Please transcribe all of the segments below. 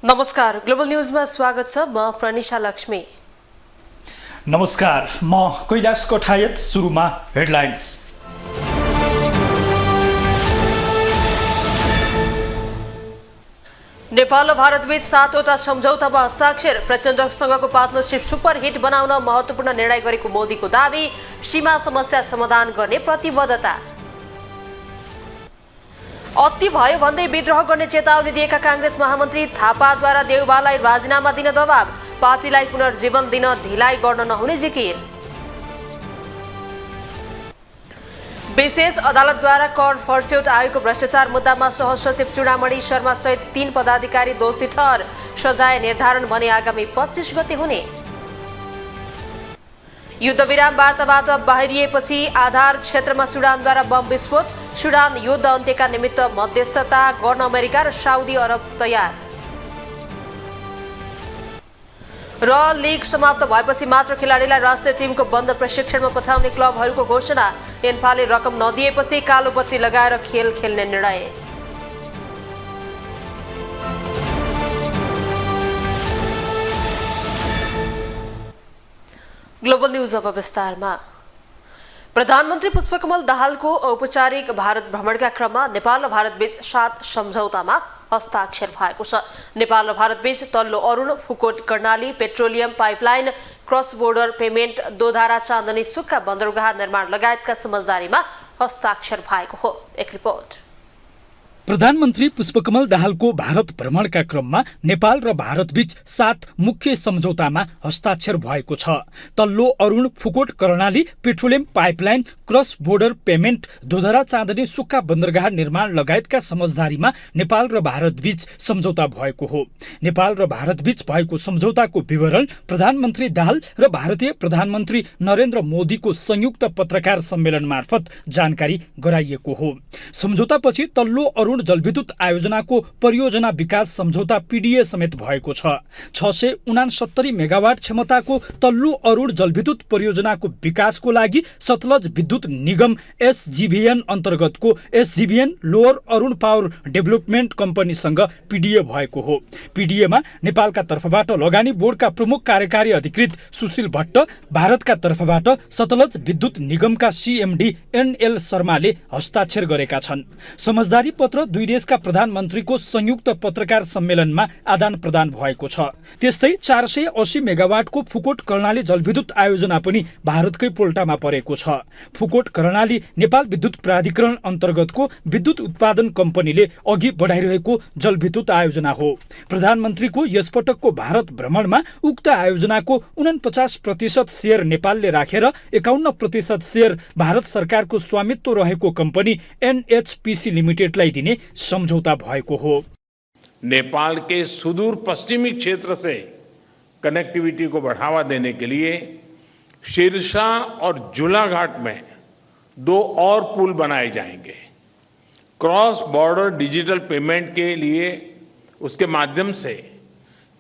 नमस्कार, ग्लोबल न्यूजमा स्वागत छ। म प्रनिशा लक्ष्मी। नमस्कार, म कैलाश कोठायत। सुरुमा हेडलाइन्स। नेपाल र भारतबीच 7वटा सम्झौतामा हस्ताक्षर। प्रचण्डसँगको पार्टनरसिप सुपरहिट बनाउन महत्त्वपूर्ण निर्णय गरेको मोदीको दाबी। सीमा समस्या समाधान गर्ने प्रतिबद्धता। अति भयो भन्दै विद्रोह गर्ने चेतावनी दिएका कांग्रेस महामन्त्री थापाद्वारा देउवालाई राजीनामा दिन दबाव। पार्टीलाई पुनर्जीवन दिन ढिलाइ गर्न नहुने जिकिर। विशेष अदालतद्वारा कर फर्स्यौट आयोगको भ्रष्टाचार मुद्दामा सहसचिव चूडामणि शर्मा सहित 3 पदाधिकारी दोषी ठहर। सजाय निर्धारण भने आगामी 25 गते हुने। युद्धविराम वार्ताबाट बाहिरिएपछि आधार क्षेत्रमा सुडानद्वारा बम विस्फोट। सुडान युद्ध अन्त्यका निमित्त मध्यस्थता गर्न अमेरिका र साउदी अरब तयार। र लिग समाप्त भएपछि मात्र खेलाडीलाई राष्ट्रिय टिमको बन्द प्रशिक्षणमा पठाउने क्लबहरूको घोषणा। एन्फाले रकम नदिएपछि कालो बत्ती लगाएर खेल खेल्ने निर्णय। ग्लोबल न्यूज अब विस्तारमा। प्रधानमन्त्री पुष्पकमल दाहालको औपचारिक भारत भ्रमणका क्रममा नेपाल र भारतबीच 7 सम्झौतामा हस्ताक्षर भएको छ। नेपाल र भारतबीच तल्लो Arun, Phukot Karnali petroleum pipeline, cross border payment, Dodhara Chandani सुक्खा बन्दरगाह निर्माण लगायतका समझदारीमा हस्ताक्षर भएको हो। एक रिपोर्ट। प्रधानमन्त्री पुष्पकमल दाहालको भारत भ्रमणका क्रममा नेपाल र भारतबीच 7 मुख्य सम्झौतामा हस्ताक्षर भएको छ। तल्लो Arun, Phukot Karnali petroleum pipeline, cross border payment, Dodhara Chandani सुक्खा बन्दरगाह निर्माण लगायतका समझदारीमा नेपाल र भारतबीच सम्झौता भएको हो। नेपाल र भारतबीच भएको सम्झौताको विवरण प्रधानमन्त्री दाहाल र भारतीय प्रधानमन्त्री नरेन्द्र मोदीको संयुक्त पत्रकार सम्मेलन मार्फत जानकारी गराइएको हो। सम्झौतापछि तल्लो अरुण जलविद्युत आयोजनाको परियोजना विकास सम्झौता पीडीए समेत भएको छ। 669 मेगावाट क्षमताको तल्लो अरुण जलविद्युत परियोजनाको विकासको लागि सतलज विद्युत निगम एसजीभीएन अन्तर्गतको SJVN lower Arun power development कम्पनीसँग पीडीए भएको हो। पीडीएमा नेपालका तर्फबाट लगानी बोर्डका प्रमुख कार्यकारी अधिकृत सुशील भट्ट, भारतका तर्फबाट सतलज विद्युत निगमका सीएमडी एनएल शर्माले हस्ताक्षर गरेका छन्। समझदारी पत्र दुई देशका प्रधानमन्त्रीको संयुक्त पत्रकार सम्मेलनमा आदान प्रदान भएको छ। त्यस्तै 480 मेगावाटको फुकोट कर्णाली जलविद्युत आयोजना पनि भारतकै पोल्टामा परेको छ। फुकोट कर्णाली नेपाल विद्युत प्राधिकरण अन्तर्गतको विद्युत उत्पादन कम्पनीले अघि बढाइरहेको जलविद्युत आयोजना हो। प्रधानमन्त्रीको यसपटकको भारत भ्रमणमा उक्त आयोजनाको 49% सेयर नेपालले राखेर 51% सेयर भारत सरकारको स्वामित्व रहेको कम्पनी एनएचपीसी लिमिटेडलाई दिने समझौता भएको हो। नेपाल के सुदूर पश्चिमी क्षेत्र से कनेक्टिविटी को बढ़ावा देने के लिए शीर्षा और झूलाघाट में 2 और पुल बनाए जाएंगे। क्रॉस बॉर्डर डिजिटल पेमेंट के लिए उसके माध्यम से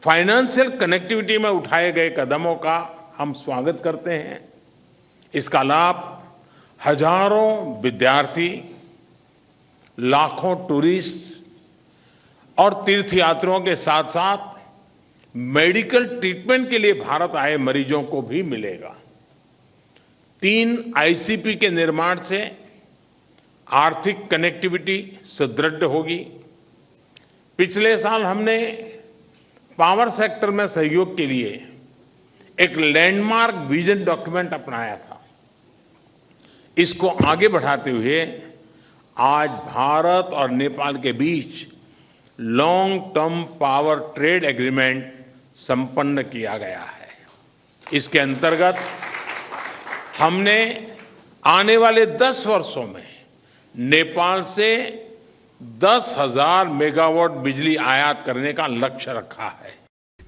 फाइनेंशियल कनेक्टिविटी में उठाए गए कदमों का हम स्वागत करते हैं। इसका लाभ हजारों विद्यार्थी, लाखों टूरिस्ट और तीर्थयात्रियों के साथ साथ मेडिकल ट्रीटमेंट के लिए भारत आए मरीजों को भी मिलेगा। 3 आईसीपी के निर्माण से आर्थिक कनेक्टिविटी सुदृढ़ होगी। पिछले साल हमने पावर सेक्टर में सहयोग के लिए एक लैंडमार्क विजन डॉक्यूमेंट अपनाया था। इसको आगे बढ़ाते हुए आज भारत और नेपाल के बीच long term power trade agreement संपन्न किया गया है। इसके अंतर्गत हमने आने वाले 10 वर्षों में नेपाल से 10,000 मेगावाट बिजली आयात करने का लक्ष्य रखा है।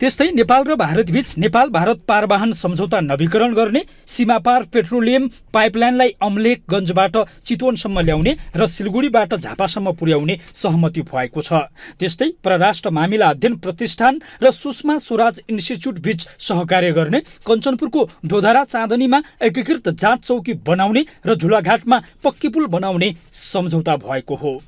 त्यस्तै नेपाल र भारतबीच नेपाल भारत पारवाहन सम्झौता नवीकरण गर्ने, सीमापार पेट्रोलियम पाइपलाइनलाई अमलेखगञ्जबाट चितवनसम्म ल्याउने र सिलगढीबाट झापासम्म पुर्याउने सहमति भएको छ। त्यस्तै परराष्ट्र मामिला अध्ययन प्रतिष्ठान र सुषमा स्वराज इन्स्टिच्युट बीच सहकार्य गर्ने, कञ्चनपुरको दोधरा चाँदनीमा एकीकृत जाँच चौकी बनाउने र झुलाघाटमा पक्की पुल बनाउने सम्झौता भएको हो।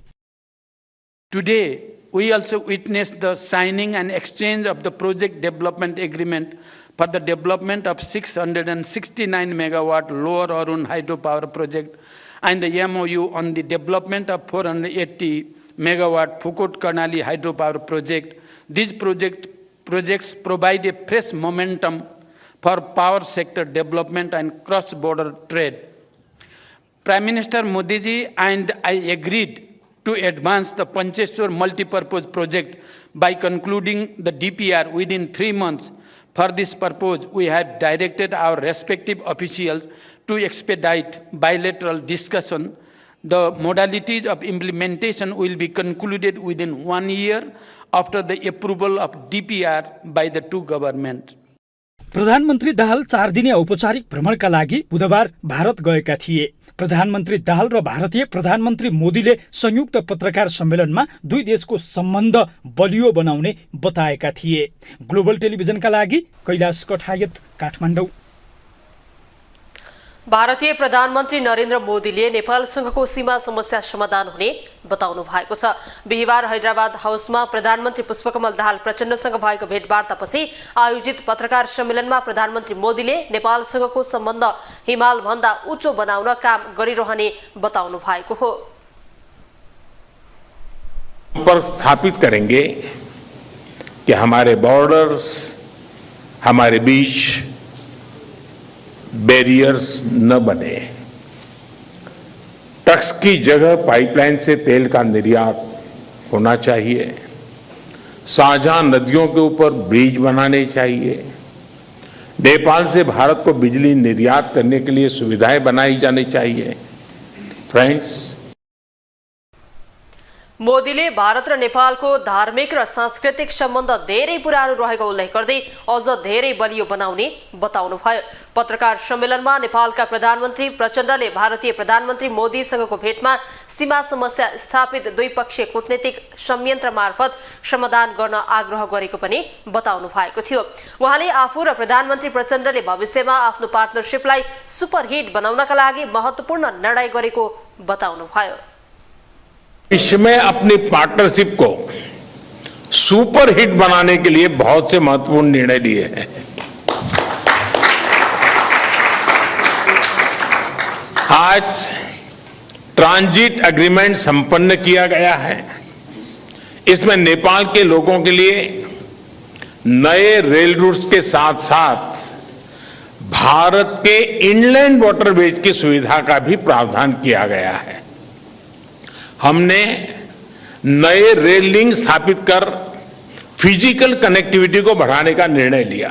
Today, we also witnessed the signing and exchange of the project development agreement for the development of 669 megawatt Lower Arun hydropower project and the MOU on the development of 480 megawatt Phukot Karnali hydropower project. These projects provide a fresh momentum for power sector development and cross-border trade. Prime Minister Modi ji and I agreed to advance the Pancheshwar multi-purpose project by concluding the DPR within 3 months. For this purpose, we have directed our respective officials to expedite bilateral discussion. The modalities of implementation will be concluded within 1 year after the approval of DPR by the two governments. प्रधानमन्त्री दाहाल 4 दिने औपचारिक भ्रमणका लागि बुधबार भारत गएका थिए। प्रधानमन्त्री दाहाल र भारतीय प्रधानमन्त्री मोदीले संयुक्त पत्रकार सम्मेलनमा दुई देशको सम्बन्ध बलियो बनाउने बताएका थिए। ग्लोबल टेलिभिजनका लागि कैलाश कठायत, काठमाडौँ। भारतीय प्रधानमन्त्री नरेन्द्र मोदीले नेपालसँगको सीमा समस्या समाधान हुने बताउनु भएको छ। बिहीबार हैदराबाद हाउसमा प्रधानमन्त्री पुष्पकमल दाहाल प्रचण्डसँग भएको भेटवार्तापछि आयोजित पत्रकार सम्मेलनमा प्रधानमन्त्री मोदीले नेपालसँगको सम्बन्ध हिमाल भन्दा उच्च बनाउन काम गरिरहने बताउनु भएको हो। पर स्थापित करेंगे कि हमारे बॉर्डर्स, हमारे बीच बैरियर्स न बने। टैक्स की जगह पाइपलाइन से तेल का निर्यात होना चाहिए। साझा नदियों के ऊपर ब्रिज बनाने चाहिए। नेपाल से भारत को बिजली निर्यात करने के लिए सुविधाएं बनाई जानी चाहिए। फ्रेंड्स, मोदीले भारत र नेपालको धार्मिक र सांस्कृतिक सम्बन्ध धेरै पुरानो रहेको उल्लेख गर्दै अझ धेरै बलियो बनाउने बताउनुभयो। पत्रकार सम्मेलनमा नेपालका प्रधानमन्त्री प्रचण्डले भारतीय प्रधानमन्त्री मोदीसँगको भेटमा सीमा समस्या स्थापित द्विपक्षीय कूटनीतिक संयन्त्र मार्फत समाधान गर्न आग्रह गरेको पनि बताउनु भएको थियो। उहाँले आफू र प्रधानमन्त्री प्रचण्डले भविष्यमा आफ्नो पार्टनरशिपलाई सुपरहिट बनाउनका लागि महत्त्वपूर्ण निर्णय गरेको बताउनुभयो। विश्व में अपनी पार्टनरशिप को सुपर हिट बनाने के लिए बहुत से महत्वपूर्ण निर्णय लिए हैं। आज ट्रांजिट एग्रीमेंट संपन्न किया गया है। इसमें नेपाल के लोगों के लिए नए रेल रूट्स के साथ साथ भारत के इनलैंड वाटरवेज की सुविधा का भी प्रावधान किया गया है। हमने नए रेल लिंक स्थापित कर फिजिकल कनेक्टिविटी को बढ़ाने का निर्णय लिया।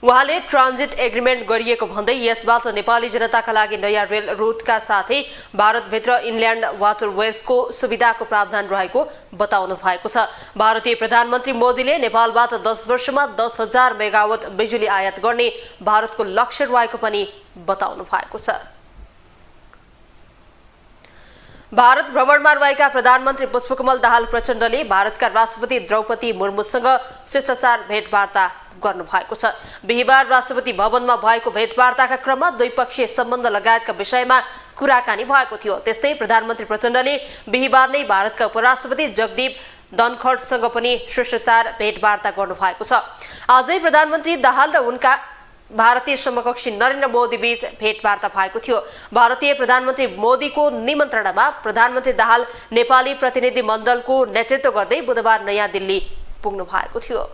उहाँले ट्रान्जिट एग्रिमेन्ट गरिएको भन्दै यसबाट नेपाली जनताका लागि नयाँ रेल रुटका साथै भारतभित्र इनल्यान्ड वाटरवेजको सुविधाको प्रावधान रहेको बताउनु भएको छ। भारतीय प्रधानमन्त्री मोदीले नेपालबाट 10 वर्षमा 10,000 मेगावाट बिजुली आयात गर्ने भारतको लक्ष्य रहेको पनि बताउनु भएको छ। भारत भ्रमणमा रहेका प्रधानमन्त्री पुष्पकमल दाहाल प्रचण्डले भारतका राष्ट्रपति द्रौपदी मुर्मुसँग शिष्टाचार भेटवार्ता गर्नु भएको छ। बिहीबार राष्ट्रपति भवनमा भएको भेटवार्ताका क्रममा द्विपक्षीय सम्बन्ध लगायतका विषयमा कुराकानी भएको थियो। त्यस्तै प्रधानमन्त्री प्रचण्डले बिहीबार नै भारतका उपराष्ट्रपति जगदीप धनखडसँग पनि शिष्टाचार भेटवार्ता गर्नु भएको छ। आजै प्रधानमन्त्री दाहाल र उनका भारतीय समकक्षी नरेन्द्र मोदी बीच भेटवार्ता भएको थियो। भारतीय प्रधानमन्त्री मोदीको निमन्त्रणामा प्रधानमन्त्री दाहाल नेपाली प्रतिनिधि मण्डलको नेतृत्व गर्दै बुधबार नयाँ दिल्ली पुग्नु भएको थियो।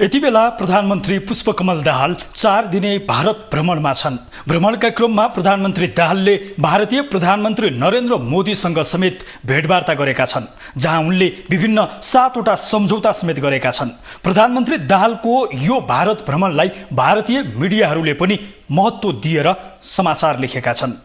यति बेला प्रधानमन्त्री पुष्पकमल दाहाल 4 दिने भारत भ्रमणमा छन्। भ्रमणका क्रममा प्रधानमन्त्री दाहालले भारतीय प्रधानमन्त्री नरेन्द्र मोदीसँग समेत भेटवार्ता गरेका छन्, जहाँ उनले विभिन्न 7वटा सम्झौता समेत गरेका छन्। प्रधानमन्त्री दाहालको यो भारत भ्रमणलाई भारतीय मिडियाहरूले पनि महत्त्व दिएर समाचार लेखेका छन्।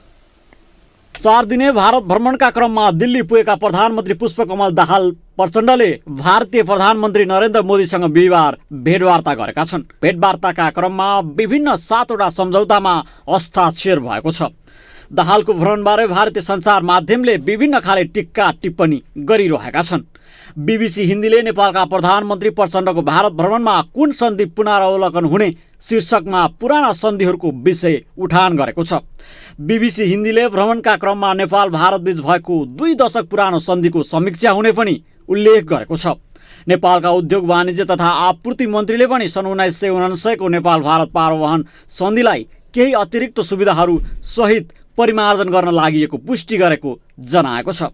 4 दिने भारत भ्रमणका क्रममा दिल्ली पुगेका प्रधानमन्त्री पुष्पकमल दाहाल प्रचण्डले भारतीय प्रधानमन्त्री नरेन्द्र मोदीसँग बिहिबार भेटवार्ता गरेका छन्। भेटवार्ताका क्रममा विभिन्न 7वटा सम्झौतामा हस्ताक्षर भएको छ। दाहालको भ्रमणबारे भारतीय सञ्चार माध्यमले विभिन्न खाले टिक्का टिप्पणी गरिरहेका छन्। बीबीसी हिन्दीले नेपालका प्रधानमन्त्री प्रचण्डको भारत भ्रमणमा कुन सन्धि पुनरावलोकन हुने शीर्षकमा पुराना सन्धिहरूको विषय उठान गरेको छ। बीबीसी हिन्दीले भ्रमणका क्रममा नेपाल भारतबीच भएको 2 दशक पुरानो सन्धिको समीक्षा हुने पनि उल्लेख गरेको छ। नेपालका उद्योग वाणिज्य तथा आपूर्ति मन्त्रीले पनि सन् 1999 को नेपाल भारत पारवहन सन्धिलाई केही अतिरिक्त सुविधाहरू सहित परिमार्जन गर्न लागि पुष्टि गरेको जनाएको छ।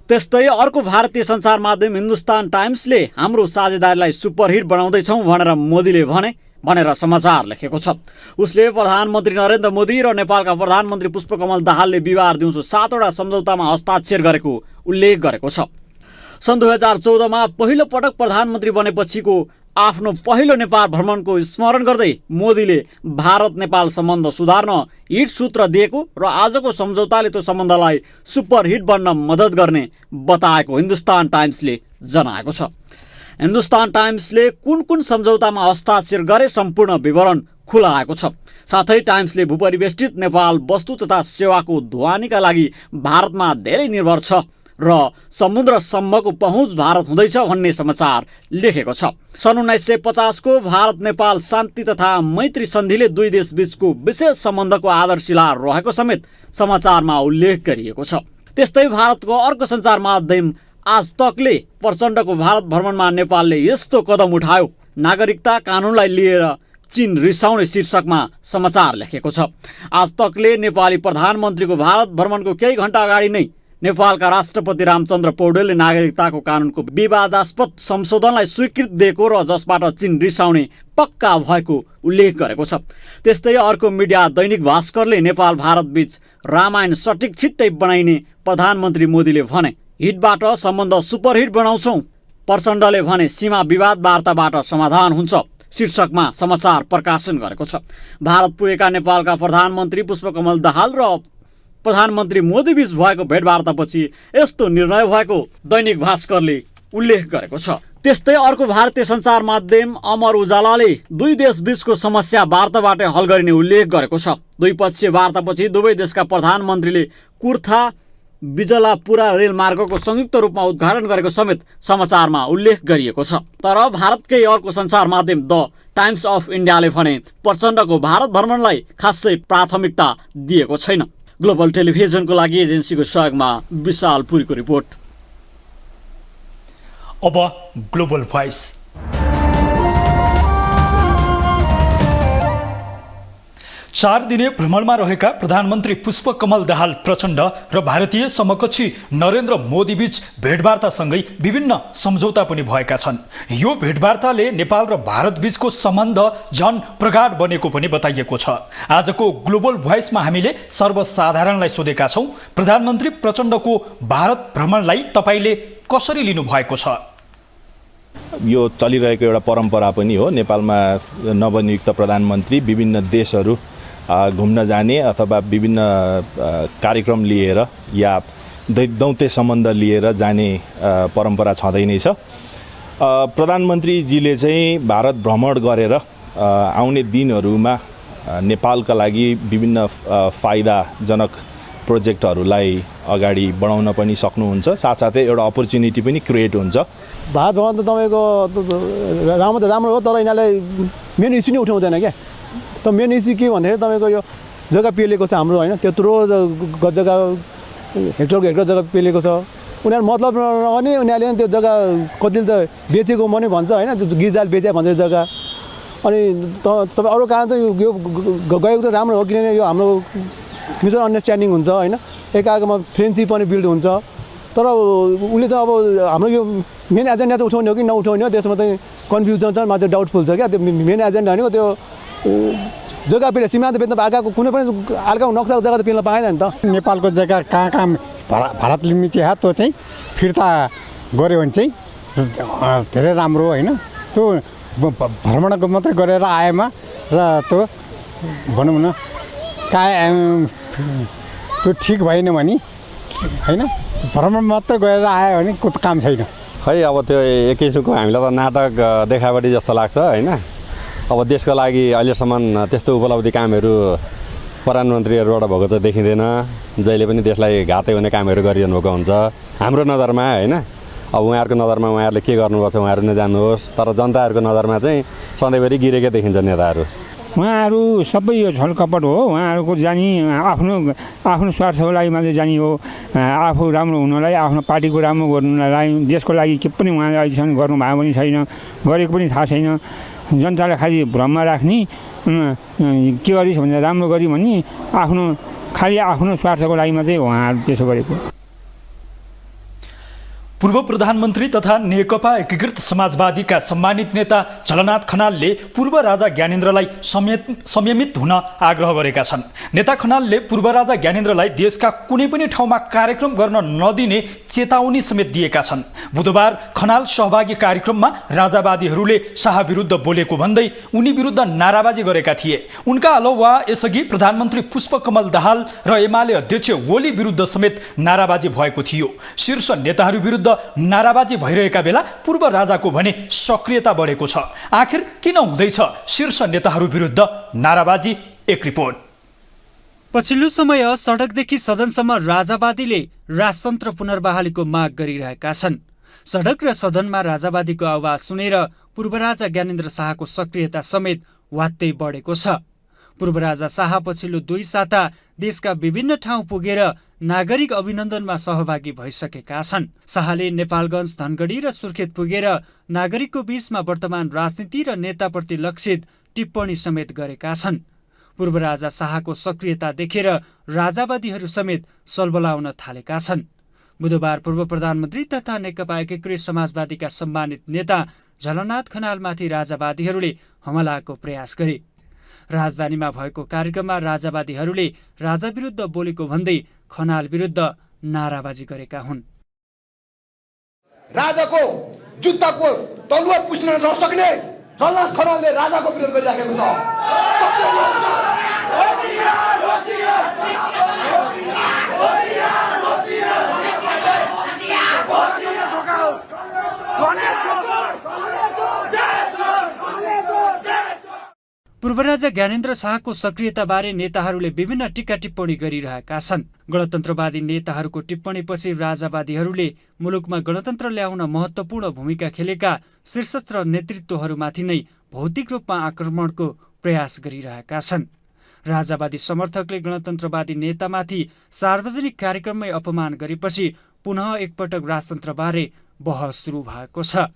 त्यस्तै अर्को भारतीय सञ्चार माध्यम हिन्दुस्तान टाइम्सले हाम्रो साझेदारीलाई सुपरहिट बनाउँदैछौँ भनेर मोदीले भनेर समाचार लेखेको छ। उसले प्रधानमन्त्री नरेन्द्र मोदी र नेपालका प्रधानमन्त्री पुष्पकमल दाहालले बिहिबार दिउँसो 7वटा सम्झौतामा हस्ताक्षर गरेको उल्लेख गरेको छ। सन् 2014 मा पहिलो पटक प्रधानमन्त्री बनेपछिको आफ्नो पहिलो नेपाल भ्रमणको स्मरण गर्दै मोदीले भारत नेपाल सम्बन्ध सुधार्न हिट सूत्र दिएको र आजको सम्झौताले त्यो सम्बन्धलाई सुपरहिट बन्न मद्दत गर्ने बताएको हिन्दुस्तान टाइम्सले जनाएको छ। हिन्दुस्तान टाइम्सले कुन सम्झौतामा हस्ताक्षर गरे सम्पूर्ण विवरण खुलाएको छ। साथै टाइम्सले भूपरिवेष्टित नेपाल वस्तु तथा सेवाको ढुवानीका लागि भारतमा धेरै निर्भर छ र समुद्रसम्मको पहुँच भारत हुँदैछ भन्ने समाचार लेखेको छ। सन् 1950 को भारत नेपाल शान्ति तथा मैत्री सन्धिले 2 देशबीचको विशेष सम्बन्धको आधारशिला रहेको समेत समाचारमा उल्लेख गरिएको छ। त्यस्तै भारतको अर्को सञ्चार माध्यम आज तकले प्रचण्डको भारत भ्रमणमा नेपालले यस्तो कदम उठायो, नागरिकता कानुनलाई लिएर चीन रिसाउने शीर्षकमा समाचार लेखेको छ। आज तकले नेपाली प्रधानमन्त्रीको भारत भ्रमणको केही घण्टा अगाडि नै नेपालका राष्ट्रपति रामचन्द्र पौडेलले नागरिकताको कानुनको विवादास्पद संशोधनलाई स्वीकृति दिएको र जसबाट चीन रिसाउने पक्का भएको उल्लेख गरेको छ। त्यस्तै अर्को मिडिया दैनिक भास्करले नेपाल भारत बीच रामायण सटिक छिट्टै बनाइने प्रधानमन्त्री मोदीले भने, हिटबाट सम्बन्ध सुपरहिट बनाउँछौँ। प्रचण्डले भने सीमा विवाद वार्ताबाट समाधान हुन्छ शीर्षकमा समाचार प्रकाशन गरेको छ। भारत पुगेका नेपालका प्रधानमन्त्री पुष्पकमल दाहाल र प्रधानमन्त्री मोदी बीच भएको भेटवार्तापछि यस्तो निर्णय भएको दैनिक भास्करले उल्लेख गरेको छ। त्यस्तै अर्को भारतीय सञ्चार माध्यम अमर उजालाले 2 देश बीचको समस्या वार्ताबाटै हल गरिने उल्लेख गरेको छ। द्विपक्षीय वार्तापछि दुवै देशका प्रधानमन्त्रीले कुर्था बिजलापुरा रेलमार्गको संयुक्त रूपमा उद्घाटन गरेको समेत समाचारमा उल्लेख गरिएको छ। तर भारतकै अर्को सञ्चार माध्यम द टाइम्स अफ इन्डियाले भने प्रचण्डको भारत भ्रमणलाई खासै प्राथमिकता दिएको छैन। ग्लोबल टेलिभिजनको लागि एजेन्सीको सहयोगमा विशाल पुरीको रिपोर्ट। अब ग्लोबल भोइस। चार दिने भ्रमणमा रहेका प्रधानमन्त्री पुष्पकमल दाहाल प्रचण्ड र भारतीय समकक्षी नरेन्द्र मोदी बीच भेटवार्तासँगै विभिन्न सम्झौता पनि भएका छन्। यो भेटवार्ताले नेपाल र भारत बीचको सम्बन्ध झन प्रगाढ बनेको पनि बताइएको छ। आजको ग्लोबल भोइसमा हामीले सर्वसाधारणलाई सोधेका छौँ, प्रधानमन्त्री प्रचण्डको भारत भ्रमणलाई तपाईले कसरी लिनु भएको छ? यो चलिरहेको एउटा परम्परा पनि हो। नेपालमा नवनियुक्त प्रधानमन्त्री विभिन्न देशहरू घुम्न जाने अथवा विभिन्न कार्यक्रम लिएर या दौत्य सम्बन्ध लिएर जाने परम्परा छँदै नै छ। प्रधानमन्त्रीजीले चाहिँ भारत भ्रमण गरेर आउने दिनहरूमा नेपालका लागि विभिन्न फाइदाजनक प्रोजेक्टहरूलाई अगाडि बढाउन पनि सक्नुहुन्छ। साथसाथै एउटा अपर्च्युनिटी पनि क्रिएट हुन्छ। भारत भ्रमण त तपाईँको राम्रो हो, तर यिनीहरूले मेन इस्यु नै उठाउँदैन क्या। त मेन इस्यु के भन्दाखेरि तपाईँको यो जग्गा पेलेको छ हाम्रो, होइन, त्यत्रो जग्गा हेक्टर जग्गा पेलेको छ। उनीहरू मतलब नगर्ने, उनीहरूले त्यो जग्गा कतिले त बेचेको पनि भन्छ, होइन, त्यो गिजाल बेचे भन्छ जग्गा। अनि तपाईँ अरू कहाँ चाहिँ यो गएको त राम्रो हो, किनभने यो हाम्रो म्युचुअल अन्डरस्ट्यान्डिङ हुन्छ, होइन, एकाअर्कामा फ्रेन्डसिप पनि बिल्ड हुन्छ। तर उसले चाहिँ अब हाम्रो यो मेन एजेन्डा त उठाउने हो कि नउठाउने हो, त्यसमा चाहिँ कन्फ्युजन छ, मात्र डाउटफुल छ क्या। त्यो मेन एजेन्डा भनेको त्यो जग्गा पेले सीमान्त बेच्न अर्काको कुनै पनि अर्काको नक्साको जग्गा त पेल्न पाएन नि त। नेपालको जग्गा कहाँ भारतले मिचेको त्यो चाहिँ फिर्ता गऱ्यो भने चाहिँ धेरै राम्रो, होइन। त्यो भ्रमणको मात्रै गरेर आएमा र त्यो भनौँ न त्यो ठिक भएन भने होइन भ्रमण मात्र गएर आयो भने कुछ काम छैन। खै अब त्यो एक किसिमको हामीलाई त नाटक देखावटी जस्तो लाग्छ होइन। अब देशको लागि अहिलेसम्म त्यस्तो उपलब्धि कामहरू प्रधानमन्त्रीहरूबाट भएको त देखिँदैन। जहिले पनि देशलाई घातै हुने कामहरू गरिरहनु भएको हुन्छ हाम्रो नजरमा होइन। अब उहाँहरूको नजरमा उहाँहरूले के गर्नुपर्छ उहाँहरू नै जान्नुहोस्, तर जनताहरूको नजरमा चाहिँ सधैँभरि गिरेकै देखिन्छ नेताहरू। उहाँहरू सबै यो छलकपट हो। उहाँहरूको जानी आफ्नो स्वार्थको लागि मात्रै जानी हो। आफू राम्रो हुनलाई, आफ्नो पार्टीको राम्रो गर्नुलाई, देशको लागि के पनि उहाँले अहिलेसम्म गर्नुभएको पनि छैन, गरेको पनि थाहा छैन। जनतालाई खालि भ्रममा राख्ने, के गरिस् भनेर राम्रो गरी भन्ने, खालि आफ्नो स्वार्थको लागि मात्रै उहाँहरू त्यसो गरेको। पूर्व प्रधानमन्त्री तथा नेकपा एकीकृत समाजवादीका सम्मानित नेता झलनाथ खनालले पूर्व राजा ज्ञानेन्द्रलाई संयमित हुन आग्रह गरेका छन्। नेता खनालले पूर्व राजा ज्ञानेन्द्रलाई देशका कुनै पनि ठाउँमा कार्यक्रम गर्न नदिने चेतावनी समेत दिएका छन्। बुधबार खनाल सहभागी कार्यक्रममा राजावादीहरूले शाह विरुद्ध बोलेको भन्दै उनी विरुद्ध नाराबाजी गरेका थिए। उनका अलावा यसअघि प्रधानमन्त्री पुष्पकमल दाहाल र एमाले अध्यक्ष ओली विरुद्ध समेत नाराबाजी भएको थियो। शीर्ष नेताहरू विरुद्ध नाराबाजी भइरहेका बेला पूर्व राजाको भने सक्रियता बढेको छ। आखिर किन हुँदैछ शीर्ष नेताहरू विरुद्ध नाराबाजी? एक रिपोर्ट। पछिल्लो समय सडकदेखि सदनसम्म राजावादीले राजतन्त्र पुनर्बहालीको माग गरिरहेका छन्। सडक र सदनमा राजावादीको आवाज सुनेर पूर्व राजा ज्ञानेन्द्र शाहको सक्रियता समेत वात्तै बढेको छ। पूर्व राजा शाह पछिल्लो 2 साता देशका विभिन्न ठाउँ पुगेर नागरिक अभिनन्दनमा सहभागी भइसकेका छन्। शाहले नेपालगञ्ज, धनगढी र सुर्खेत पुगेर नागरिकको बीचमा वर्तमान राजनीति र नेताप्रति लक्षित टिप्पणी समेत गरेका छन्। पूर्व राजा शाहको सक्रियता देखेर राजावादीहरू समेत सलबलाउन थालेका छन्। बुधबार पूर्व प्रधानमन्त्री तथा नेकपा एकीकृत समाजवादीका सम्मानित नेता झलनाथ खनालमाथि राजावादीहरूले हमलाको प्रयास गरे। राजधानीमा भएको कार्यक्रममा राजावादीहरूले राजा विरुद्ध बोलेको भन्दै खनाल विरुद्ध नाराबाजी गरेका हुन्। राजाको जुत्ताको तलवार पुस्न नसक्ने झलनाथ खनालले राजाको विरोध गरिराखेको छ। पूर्व राजा ज्ञानेन्द्र शाहको सक्रियताबारे नेताहरूले विभिन्न टीका टिप्पणी गरिरहेका छन्। गणतन्त्रवादी नेताहरूको टिप्पणीपछि राजावादीहरूले मुलुकमा गणतन्त्र ल्याउन महत्त्वपूर्ण भूमिका खेलेका शीर्षस्थ नेतृत्वहरूमाथि नै भौतिक रूपमा आक्रमणको प्रयास गरिरहेका छन्। राजावादी समर्थकले गणतन्त्रवादी नेतामाथि सार्वजनिक कार्यक्रममै अपमान गरेपछि पुनः एकपटक राजतन्त्रबारे बहस सुरु भएको छ।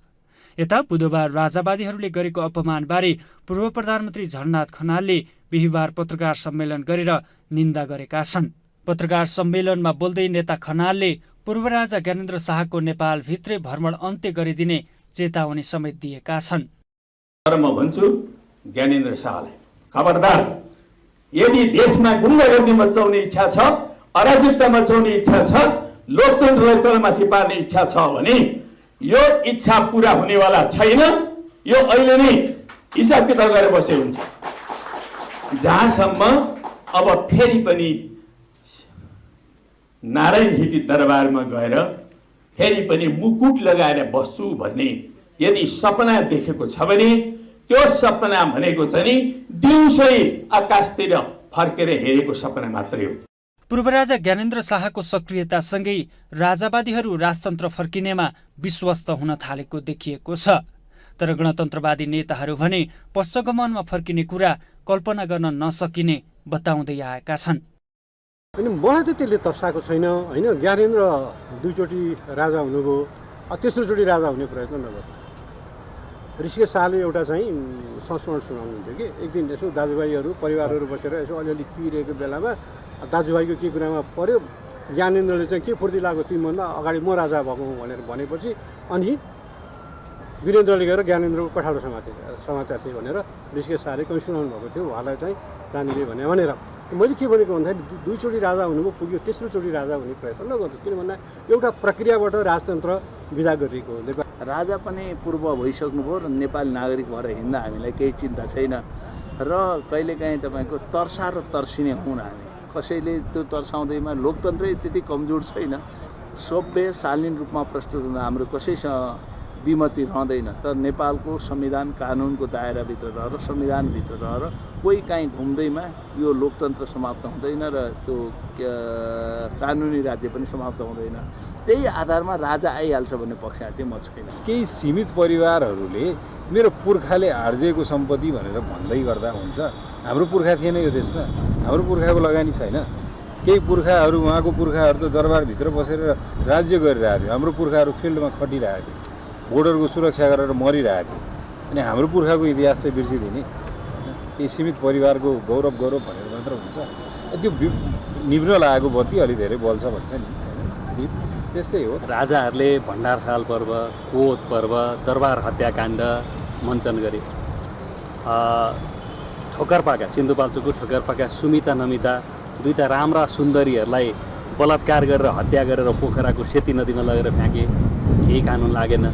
यता बुधबार राजावादीहरूले गरेको अपमानबारे पूर्व प्रधानमन्त्री झलनाथ खनालले बिहिबार पत्रकार सम्मेलन गरेर निन्दा गरेका छन्। पत्रकार सम्मेलनमा बोल्दै नेता खनालले पूर्व राजा ज्ञानेन्द्र शाहको नेपालभित्रै भ्रमण अन्त्य गरिदिने चेतावनी समेत दिएका छन्। तर म भन्छु ज्ञानेन्द्र शाहलाई, खबरदार, यदि देशमा गुण्डागर्दी मचाउने इच्छा छ, अराजकता मचाउने इच्छा छ, लोकतन्त्रलाई तलमाथि पार्ने इच्छा छ भने यो इच्छा पूरा हुनेवाला छैन। यो अहिले नै हिसाब किताब गरेर बसे हुन्छ। जहाँसम्म अब फेरि पनि नारायण हिटी दरबारमा गएर फेरि पनि मुकुट लगाएर बस्छु भन्ने यदि सपना देखेको छ भने त्यो सपना भनेको चाहिँ नि दिउँसै आकाशतिर फर्केर हेरेको सपना मात्रै हो। पूर्व राजा ज्ञानेन्द्र शाहको सक्रियतासँगै राजावादीहरू राजतन्त्र फर्किनेमा विश्वस्त हुन थालेको देखिएको छ। तर गणतन्त्रवादी नेताहरू भने पश्चगमनमा फर्किने कुरा कल्पना गर्न नसकिने बताउँदै आएका छन्। अनि मलाई त त्यसले तर्साएको छैन होइन। ज्ञानेन्द्र 2 चोटि राजा हुनुभयो, तेस्रोचोटि राजा हुने प्रयत्न नगर्नु। ऋषिकेश शाहले एउटा चाहिँ संस्मरण सुनाउनुहुन्थ्यो कि एक दिन यसो दाजुभाइहरू परिवारहरू बसेर यसो अलिअलि पिरहेको बेलामा दाजुभाइको के कुरामा पर्यो, ज्ञानेन्द्रले चाहिँ के फुर्ती लाग्यो तिमीभन्दा अगाडि म राजा भएको हुँ भनेर भनेपछि अनि वीरेन्द्रले गएर ज्ञानेन्द्रको कठालो समातेका थिए भनेर ऋषिकेश शाहले कहीँ सुनाउनु भएको थियो। उहाँलाई चाहिँ रानीले भनेर मैले के भनेको भन्दाखेरि 2 चोटि राजा हुनुभयो, पुग्यो, तेस्रोचोटि राजा हुने प्रयत्न नगर्नुहोस्। किन भन्दा एउटा प्रक्रियाबाट राजतन्त्र विदा गरिएको हो। राजा पनि पूर्व भइसक्नुभयो र नेपाली नागरिक भएर हिँड्दा हामीलाई केही चिन्ता छैन र कहिलेकाहीँ तपाईँको तर्सा र तर्सिने हुन् हामी। कसैले त्यो तर्साउँदैमा लोकतन्त्रै त्यति कमजोर छैन। सभ्य शालीन रूपमा प्रस्तुत हुँदा हाम्रो कसैसँग विमति रहँदैन। तर नेपालको संविधान कानुनको दायराभित्र रहेर संविधानभित्र रहेर कोही काहीँ घुम्दैमा यो लोकतन्त्र समाप्त हुँदैन र त्यो कानुनी राज्य पनि समाप्त हुँदैन। त्यही आधारमा राजा आइहाल्छ भन्ने पक्षमा चाहिँ म छैन। केही सीमित परिवारहरूले मेरो पुर्खाले आर्जिएको सम्पत्ति भनेर भन्दै गर्दा हुन्छ? हाम्रो पुर्खा थिएन यो देशमा, हाम्रो पुर्खाको लगानी छैन। केही पुर्खाहरू, उहाँको पुर्खाहरू त दरबारभित्र बसेर राज्य गरिरहेको थियो, हाम्रो पुर्खाहरू फिल्डमा खटिरहेको थियो, बोर्डरको सुरक्षा गरेर मरिरहेको थियो। अनि हाम्रो पुर्खाको इतिहास चाहिँ बिर्सिदिने, केही सीमित परिवारको गौरव भनेर मात्र हुन्छ? त्यो निभ्न लागेको बत्ती अलि धेरै बल्छ भन्छ नि, त्यस्तै हो। राजाहरूले भण्डारशाल पर्व, कोत पर्व, दरबार हत्याकाण्ड मञ्चन गरे। ठोकरपाका, सिन्धुपाल्चोकको ठोकरपाका सुमिता नमिता दुईटा राम्रा सुन्दरीहरूलाई बलात्कार गरेर हत्या गरेर पोखराको सेती नदीमा लगेर फ्याँके। केही कानुन लागेन,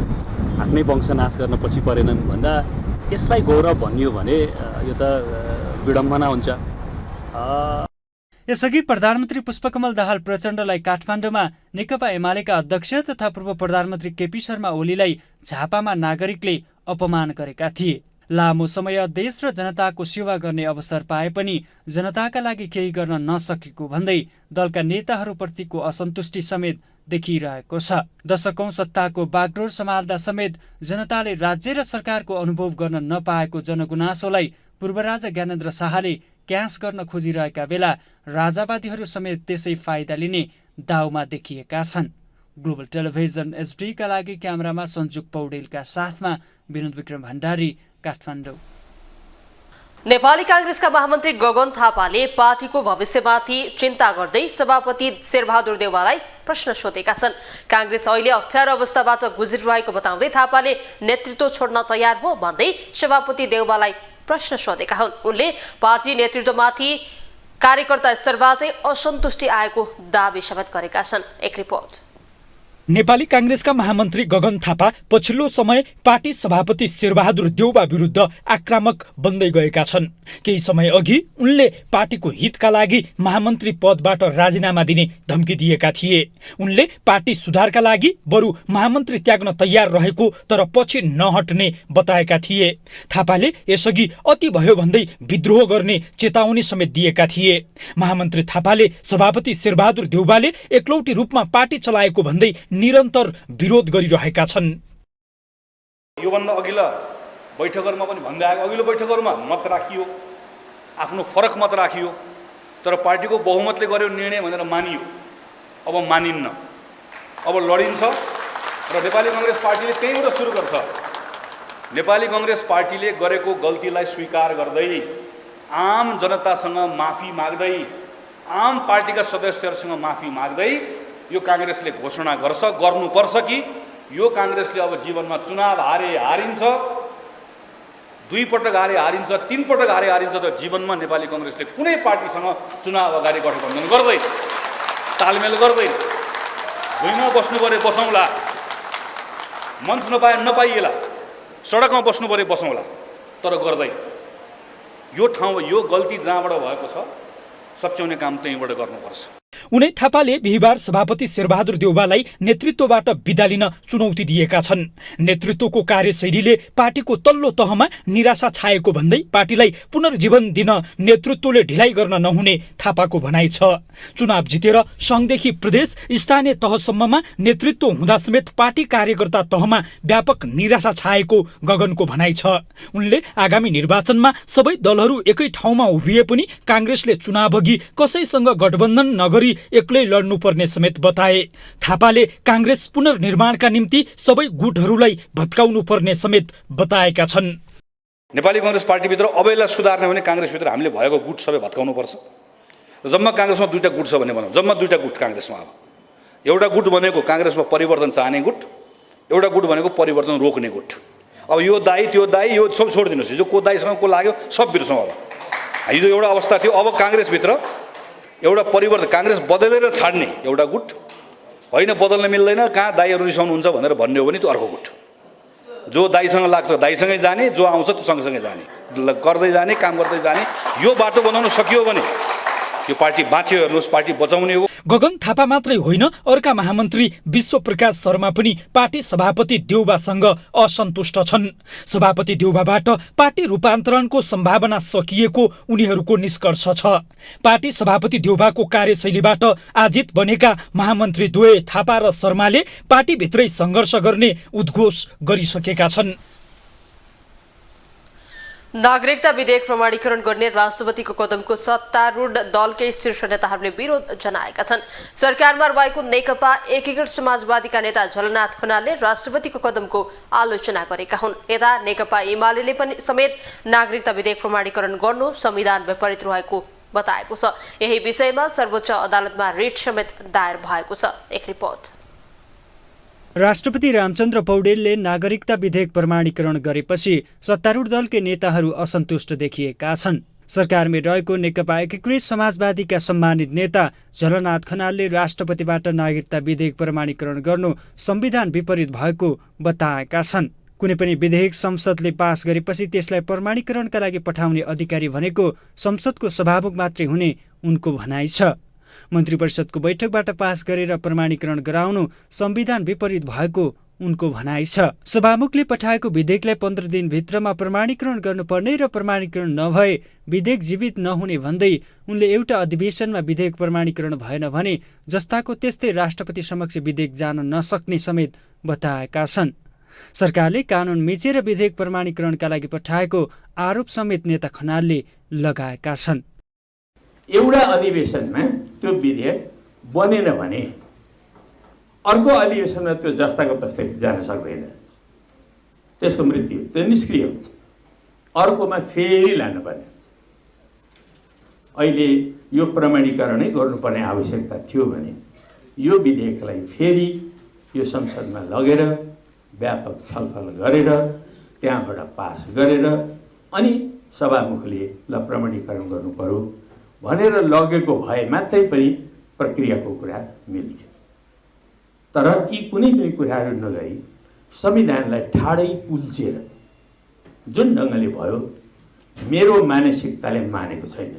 आफ्नै वंशनाश गर्न पछि परेनन् भन्दा यसलाई गौरव भनियो भने यो त विडम्बना हुन्छ। यसअघि प्रधानमन्त्री पुष्पकमल दाहाल प्रचण्डलाई काठमाडौँमा नेकपा एमालेका अध्यक्ष तथा पूर्व प्रधानमन्त्री केपी शर्मा ओलीलाई झापामा नागरिकले अपमान गरेका थिए। लामो समय देश र जनताको सेवा गर्ने अवसर पाए पनि जनताका लागि केही गर्न नसकेको भन्दै दलका नेताहरूप्रतिको असन्तुष्टि समेत देखिरहेको छ। दशकौं सत्ताको बागडोर सम्हाल्दा समेत जनताले राज्य र सरकारको अनुभव गर्न नपाएको जनगुनासोलाई पूर्व राजा ज्ञानेन्द्र शाहले क्यास गर्न खोजिरहेका बेला राजावादीहरू समेत त्यसै फाइदा लिने दाउमा देखिएका छन्। ग्लोबल टेलिभिजन एचडीका लागि क्यामेरामा सञ्जुक पौडेलका साथमा विनोद विक्रम भण्डारी, काठमाडौँ। नेपाली कांग्रेसका महामन्त्री गगन थापाले पार्टीको भविष्यमाथि चिन्ता गर्दै सभापति शेरबहादुर देउवालाई प्रश्न सोधेका छन्। कांग्रेस अहिले अप्ठ्यारो अवस्थाबाट गुज्रिरहेको बताउँदै थापाले नेतृत्व छोड्न तयार हो भन्दै सभापति देउवालाई प्रश्न सोधेका हुन्। उनले पार्टी नेतृत्वमाथि कार्यकर्ता स्तरबाटै असन्तुष्टि आएको दावी समेत गरेका छन्। एक रिपोर्ट। नेपाली कांग्रेसका महामन्त्री गगन थापा पछिल्लो समय पार्टी सभापति शेरबहादुर देउवा विरुद्ध आक्रामक बन्दै गएका छन्। केही समय अघि उनले पार्टीको हितका लागि महामन्त्री पदबाट राजीनामा दिने धम्की दिएका थिए। उनले पार्टी सुधारका लागि बरु महामन्त्री त्याग्न तयार रहेको तर पछि नहट्ने बताएका थिए। थापाले यसअघि अति भयो भन्दै विद्रोह गर्ने चेतावनी समेत दिएका थिए। महामन्त्री थापाले सभापति शेरबहादुर देउवाले एकलौटी रूपमा पार्टी चलाएको भन्दै निरन्तर विरोध गरिरहेका छन्। योभन्दा अघिल्ला बैठकहरूमा पनि भन्दै आएको, अघिल्लो बैठकहरूमा मत राखियो, आफ्नो फरक मत राखियो, तर पार्टीको बहुमतले गर्यो निर्णय भनेर मानियो। अब मानिन्न, अब लडिन्छ र नेपाली कांग्रेस पार्टीले त्यहीबाट सुरु गर्छ। नेपाली कांग्रेस पार्टीले गरेको गल्तीलाई स्वीकार गर्दै आम जनतासँग माफी माग्दै आम पार्टीका सदस्यहरूसँग माफी माग्दै यो कांग्रेसले घोषणा गर्नुपर्छ कि यो कांग्रेसले अब जीवनमा चुनाव हारिन्छ, 2 पटक हारिन्छ, 3 पटक हारिन्छ, त जीवनमा नेपाली कांग्रेसले कुनै पार्टीसँग चुनाव अगाडि गठबन्धन गर्दैन, तालमेल गर्दैन। भुइँमा बस्नु परे बसौँला, मञ्च नपाइएला, सडकमा बस्नु परे बसौँला, तर गर्दैन। यो ठाउँ यो गल्ती जहाँबाट भएको छ सच्याउने काम त्यहीँबाट गर्नुपर्छ। उनै थापाले बिहिबार सभापति शेरबहादुर देउवालाई नेतृत्वबाट बिदा लिन चुनौती दिएका छन्। नेतृत्वको कार्यशैलीले पार्टीको तल्लो तहमा निराशा छाएको भन्दै पार्टीलाई पुनर्जीवन दिन नेतृत्वले ढिलाइ गर्न नहुने थापाको भनाइ छ। चुनाव जितेर संघदेखि प्रदेश स्थानीय तहसम्ममा नेतृत्व हुँदा समेत पार्टी कार्यकर्ता तहमा व्यापक निराशा छाएको गगनको भनाइ छ। उनले आगामी निर्वाचनमा सबै दलहरू एकै ठाउँमा उभिए पनि कांग्रेसले चुनावअघि कसैसँग गठबन्धन नगरी एक्लै लड्नुपर्ने समेत बताए। थापाले कांग्रेस पुनर्निर्माणका निम्ति सबै गुटहरूलाई भत्काउनु पर्ने समेत बताएका छन्। नेपाली कांग्रेस पार्टीभित्र अबैलाई सुधार्ने भने कांग्रेसभित्र हामीले भएको गुट सबै भत्काउनुपर्छ। जम्मा कांग्रेसमा 2टा गुट छ भन्ने भनौँ, जम्मा 2टा गुट कांग्रेसमा। अब एउटा गुट भनेको कांग्रेसमा परिवर्तन चाहने गुट, एउटा गुट भनेको परिवर्तन रोक्ने गुट। अब यो दाई त्यो दाई यो सब छोडिदिनुहोस्। हिजो को दाईसँग को लाग्यो सब बिर्सौँ। अब हिजो एउटा अवस्था थियो, अब कांग्रेसभित्र एउटा परिवर्तन, कांग्रेस बदलेर छाड्ने एउटा गुट होइन, बदल्न मिल्दैन, कहाँ दाईहरू रिसाउनुहुन्छ भनेर भन्ने हो भने त्यो अर्को गुट। जो दाईसँग लाग्छ दाईसँगै जाने, जो आउँछ त्यो सँगसँगै जाने, गर्दै जाने, काम गर्दै जाने। यो बाटो बनाउन सकियो भने यो पार्टी बाँच्यो हेर्नुहोस्, पार्टी बचाउने हो। गगन थापा मात्रै होइन, अर्का महामन्त्री विश्वप्रकाश शर्मा पनि पार्टी सभापति देउबासँग असन्तुष्ट छन्। सभापति देउबाबाट पार्टी रूपान्तरणको सम्भावना सकिएको उनीहरूको निष्कर्ष छ। पार्टी सभापति देउबाको कार्यशैलीबाट आजित बनेका महामन्त्री द्वय थापा र शर्माले पार्टीभित्रै सङ्घर्ष गर्ने उद्घोष गरिसकेका छन्। नागरिकता विधेयक प्रमाणीकरण गर्ने राष्ट्रपतिको कदमको सत्तारूढ दलकै शीर्ष नेताहरूले विरोध जनाएका छन्। सरकारमा रहेको नेकपा एकीकृत समाजवादीका नेता झलनाथ खनालले राष्ट्रपतिको कदमको आलोचना गरेका हुन्। यता नेकपा एमाले पनि समेत नागरिकता विधेयक प्रमाणीकरण गर्नु संविधान विपरीत रहेको बताएको छ। यही विषयमा सर्वोच्च अदालतमा रिट समेत दायर भएको छ। एक रिपोर्ट। राष्ट्रपति रामचन्द्र पौडेलले नागरिकता विधेयक प्रमाणीकरण गरेपछि सत्तारूढ दलकै नेताहरू असन्तुष्ट देखिएका छन्। सरकारमै रहेको नेकपा एकीकृत समाजवादीका सम्मानित नेता झलनाथ खनालले राष्ट्रपतिबाट नागरिकता विधेयक प्रमाणीकरण गर्नु संविधान विपरीत भएको बताएका छन्। कुनै पनि विधेयक संसदले पास गरेपछि त्यसलाई प्रमाणीकरणका लागि पठाउने अधिकारी भनेको संसदको सभामुख मात्रै हुने उनको भनाइ छ। मन्त्री परिषदको बैठकबाट पास गरेर प्रमाणीकरण गराउनु संविधान विपरीत भएको उनको भनाइ छ। सभामुखले पठाएको विधेयकलाई 15 दिनभित्रमा प्रमाणीकरण गर्नुपर्ने र प्रमाणीकरण नभए विधेयक जीवित नहुने भन्दै उनले एउटा अधिवेशनमा विधेयक प्रमाणीकरण भएन भने जस्ताको त्यस्तै राष्ट्रपति समक्ष विधेयक जान नसक्ने समेत बताएका छन्। सरकारले कानुन मिचेर विधेयक प्रमाणीकरणका लागि पठाएको आरोप समेत नेता खनालले लगाएका छन्। एउटा अधिवेशनमा त्यो विधेयक बनेन भने अर्को अधिवेशनमा त्यो जस्ताको तस्तै जान सक्दैन, त्यसको मृत्यु, त्यो निष्क्रिय हुन्छ, अर्कोमा फेरि लानुपर्ने हुन्छ। अहिले यो प्रमाणीकरणै गर्नुपर्ने आवश्यकता थियो भने यो विधेयकलाई फेरि यो संसदमा लगेर व्यापक छलफल गरेर त्यहाँबाट पास गरेर अनि सभामुखले ल प्रमाणीकरण गर्नु पर्यो भनेर लगेको भए मात्रै पनि प्रक्रियाको कुरा मिल्थ्यो। तर यी कुनै पनि कुराहरू नगरी संविधानलाई ठाडै कुल्चेर जुन ढङ्गले भयो मेरो मानसिकताले मानेको छैन।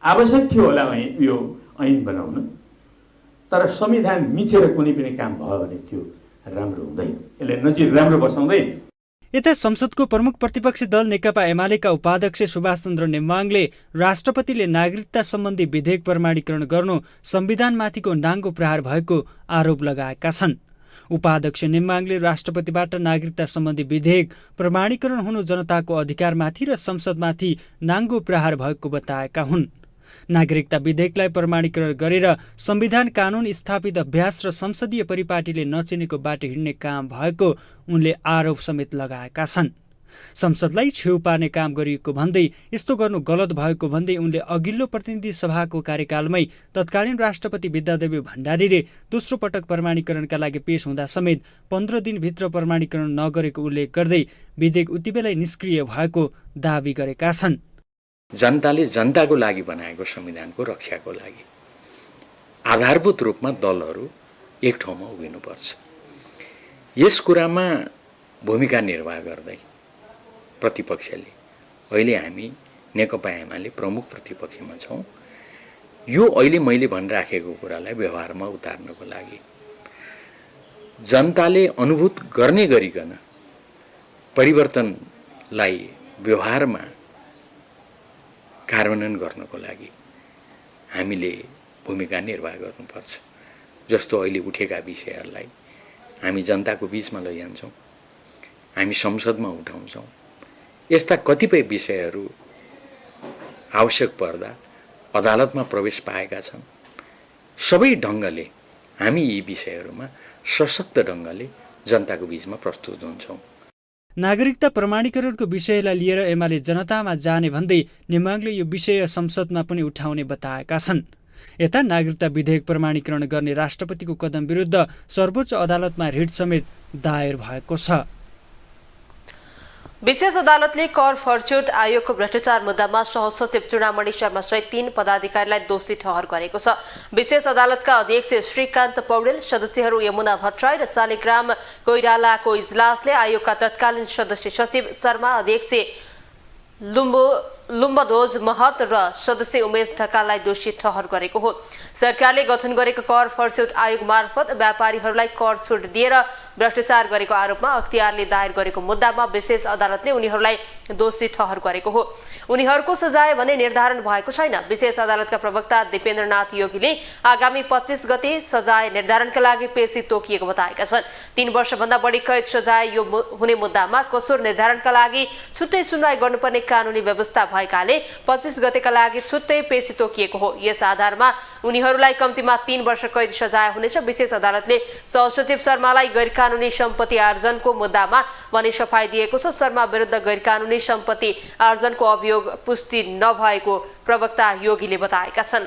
आवश्यक थियो होला यो ऐन बनाउन, तर संविधान मिचेर कुनै पनि काम भयो भने त्यो राम्रो हुँदैन, यसले नजिर राम्रो बसाउँदैन। यता संसदको प्रमुख प्रतिपक्षी दल नेकपा एमालेका उपाध्यक्ष सुभाष चन्द्र नेम्बाङले राष्ट्रपतिले नागरिकता सम्बन्धी विधेयक प्रमाणीकरण गर्नु संविधानमाथिको नाङ्गो प्रहार भएको आरोप लगाएका छन्। उपाध्यक्ष नेम्बाङले राष्ट्रपतिबाट नागरिकता सम्बन्धी विधेयक प्रमाणीकरण हुनु जनताको अधिकारमाथि र संसदमाथि नाङ्गो प्रहार भएको बताएका हुन्। नागरिकता विधेयकलाई प्रमाणीकरण गरेर संविधान कानून स्थापित अभ्यास र संसदीय परिपाटीले नचिनेको बाटो हिँड्ने काम भएको उनले आरोप समेत लगाएका छन्। संसदलाई छेउ पार्ने काम गरिएको भन्दै यस्तो गर्नु गलत भएको भन्दै उनले अघिल्लो प्रतिनिधि सभाको कार्यकालमै तत्कालीन राष्ट्रपति विद्यादेवी भण्डारीले दोस्रो पटक प्रमाणीकरणका लागि पेश हुँदा समेत 15 दिनभित्र प्रमाणीकरण नगरेको उल्लेख गर्दै विधेयक उतिबेलै निष्क्रिय भएको दावी गरेका छन्। जनताले जनताको लागि बनाएको संविधानको रक्षाको लागि आधारभूत रूपमा दलहरू एक ठाउँमा उभिनुपर्छ। यस कुरामा भूमिका निर्वाह गर्दै प्रतिपक्षले, अहिले हामी नेकपा एमाले प्रमुख प्रतिपक्षमा छौँ, यो अहिले मैले भनिराखेको कुरालाई व्यवहारमा उतार्नको लागि जनताले अनुभूत गर्ने गरिकन परिवर्तनलाई व्यवहारमा कार्यान्वयन गर्नको लागि हामीले भूमिका निर्वाह गर्नुपर्छ। जस्तो अहिले उठेका विषयहरूलाई हामी जनताको बीचमा लैजान्छौँ, हामी संसदमा उठाउँछौँ। यस्ता कतिपय विषयहरू आवश्यक पर्दा अदालतमा प्रवेश पाएका छन्। सबै ढङ्गले हामी यी विषयहरूमा सशक्त ढङ्गले जनताको बीचमा प्रस्तुत हुन्छौँ। नागरिकता प्रमाणीकरणको विषयलाई लिएर एमाले जनतामा जाने भन्दै नेमाङले यो विषय संसदमा पनि उठाउने बताएका छन्। यता नागरिकता विधेयक प्रमाणीकरण गर्ने राष्ट्रपतिको कदम विरुद्ध सर्वोच्च अदालतमा रिट समेत दायर भएको छ। विशेष अदालतले कर फर्च्युट आयोगको भ्रष्टाचार मुद्दामा सहसचिव चूडामणि शर्मा सहित 3 पदाधिकारीलाई दोषी ठहर गरेको छ। विशेष अदालतका अध्यक्ष श्रीकान्त पौडेल, सदस्यहरू यमुना भट्टराई र शालिग्राम कोइरालाको इजलासले आयोगका तत्कालीन सदस्य सचिव शर्मा, अध्यक्ष लुम्बु लुम्बध्वज महत र सदस्य उमेश ढकाललाई दोषी ठहर गरेको हो। सरकारले गठन गरेको कर फरछुट आयोग मार्फत व्यापारीहरूलाई कर छुट दिएर भ्रष्टाचार गरेको आरोपमा अख्तियारले दायर गरेको मुद्दामा विशेष अदालतले उनीहरूलाई दोषी ठहर गरेको हो। उनीहरूको सजाय भने निर्धारण भएको छैन। विशेष अदालतका प्रवक्ता दिपेन्द्रनाथ योगीले आगामी 25 गते सजाय निर्धारणका लागि पेशी तोकिएको बताएका छन्। 3 वर्षभन्दा बढी कैद सजाय यो हुने मुद्दामा कसुर निर्धारणका लागि छुट्टै सुनवाई गर्नुपर्ने कानुनी व्यवस्था भएकाले 25 गतेका लागि छुट्टै पेशी तोकिएको हो। यस आधारमा उनीहरूलाई कम्तीमा 3 वर्ष कैद सजाय हुनेछ। विशेष अदालतले सहसचिव शर्मालाई गैरकानुनी सम्पत्ति आर्जनको मुद्दामा भने सफाई दिएको छ। शर्मा विरुद्ध गैरकानुनी सम्पत्ति आर्जनको अभियोग पुष्टि नभएको प्रवक्ता योगीले बताएका छन्।